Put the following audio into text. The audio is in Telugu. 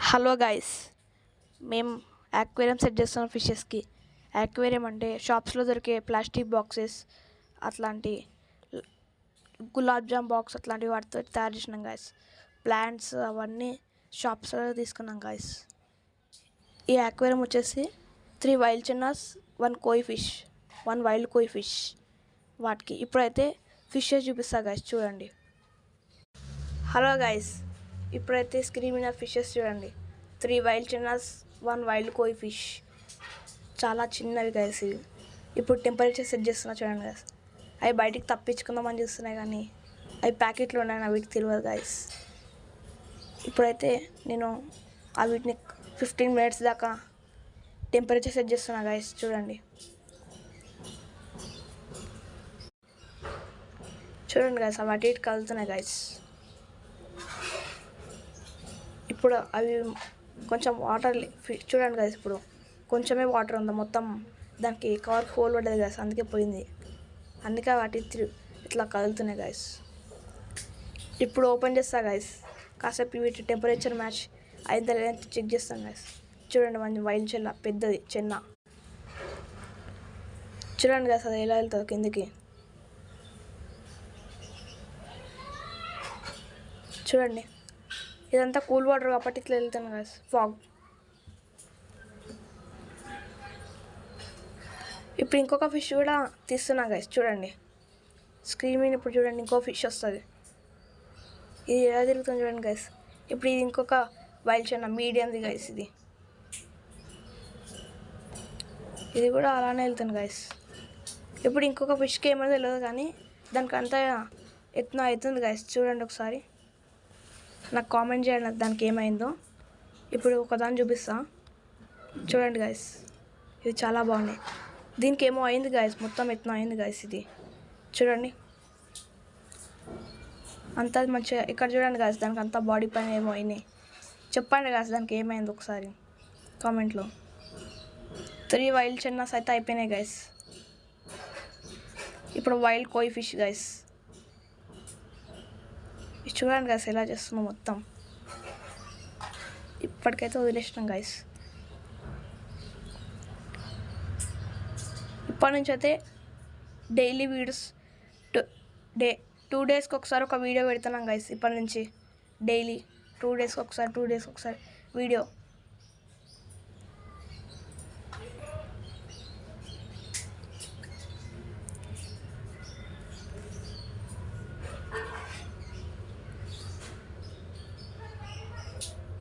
హలో గైస్, మేము యాక్వేరియం సెట్ చేస్తున్నాం ఫిషెస్కి. యాక్వేరియం అంటే షాప్స్లో దొరికే ప్లాస్టిక్ బాక్సెస్, అట్లాంటి గులాబ్ జామ్ బాక్స్ అట్లాంటివి వాటితో తయారు చేసినాం గైస్. ప్లాంట్స్ అవన్నీ షాప్స్లో తీసుకున్నాం గైస్. ఈ యాక్వేరియం వచ్చేసి 3 వైల్డ్ చిన్నాస్, 1 వైల్డ్ కోయి ఫిష్. వాటికి ఇప్పుడైతే ఫిషెస్ చూపిస్తా గైస్, చూడండి. హలో గైస్, ఇప్పుడైతే స్క్రీన్ మీద ఫిషెస్ చూడండి. 3 వైల్డ్ చిన్నాస్, 1 వైల్డ్ కోయి ఫిష్. చాలా చిన్నవి గైస్ ఇవి. ఇప్పుడు టెంపరేచర్ సెట్ చేస్తున్నా చూడండి గైస్. అవి బయటికి తప్పించుకుందామని చూస్తున్నాయి కానీ అవి ప్యాకెట్లో ఉన్నాయి, వీటికి తెలియదు గైస్. ఇప్పుడైతే నేను వీటిని 15 మినిట్స్ దాకా టెంపరేచర్ సెట్ చేస్తున్నా గైస్, చూడండి. చూడండి గైస్, అవి అటు ఇటు కలుగుతున్నాయి గైస్. ఇప్పుడు అవి కొంచెం వాటర్ చూడండి గైస్, ఇప్పుడు కొంచెమే వాటర్ ఉంది, మొత్తం దానికి కవర్ హోల్ పడ్డది గైస్, అందుకే పోయింది. అందుకే వాటి ఇట్లా కదులుతున్నాయి గైస్. ఇప్పుడు ఓపెన్ చేస్తా గైస్, కాసేపు వీటి టెంపరేచర్ మ్యాచ్ అయితే చెక్ చేస్తాం గైస్. చూడండి, మంచి వైల్డ్ చెన్న, పెద్దది చెన్న. చూడండి గైస్, అది ఎలా వెళ్తుందో కిందికి. చూడండి, ఇదంతా కూల్ వాటర్ కాబట్టి ఇట్లా వెళ్తాను గైస్, ఫాగ్. ఇప్పుడు ఇంకొక ఫిష్ కూడా తీస్తున్నా గైస్, చూడండి. స్క్రీన్ మీద ఇప్పుడు చూడండి, ఇంకో ఫిష్ వస్తుంది. ఇది ఎలా తిరుగుతుంది చూడండి గైస్. ఇప్పుడు ఇది ఇంకొక వైల్డ్ చిన్న, మీడియంది గైస్. ఇది కూడా అలానే వెళ్తుంది గైస్. ఇప్పుడు ఇంకొక ఫిష్కి ఏమో తెలియదు కానీ దానికి అంతా ఎత్తున అవుతుంది గైస్. చూడండి ఒకసారి, నాకు కామెంట్ చేయండి దానికి ఏమైందో. ఇప్పుడు ఒకదాన్ని చూపిస్తా, చూడండి గైస్. ఇది చాలా బాగున్నాయి. దీనికి ఏమో అయింది గైస్, మొత్తం ఎత్తున అయింది గైస్. ఇది చూడండి, అంతా మంచిగా. ఇక్కడ చూడండి గైస్, దానికి అంతా బాడీ పైన ఏమో అయినాయి. చెప్పండి గైస్, దానికి ఏమైంది ఒకసారి కామెంట్లో. 3 వైల్డ్ చిన్నాస్ అయితే అయిపోయినాయి గైస్. ఇప్పుడు వైల్డ్ కోయి ఫిష్ గైస్. చూడండి గైస్ ఎలా చేస్తున్నాం మొత్తం. ఇప్పటికైతే వదిలేసినాం గైస్. ఇప్పటి నుంచి అయితే డైలీ వీడియోస్ 2 డేస్కి ఒకసారి ఒక వీడియో పెడుతున్నాం గైస్. ఇప్పటి నుంచి డైలీ 2 డేస్కి ఒకసారి వీడియో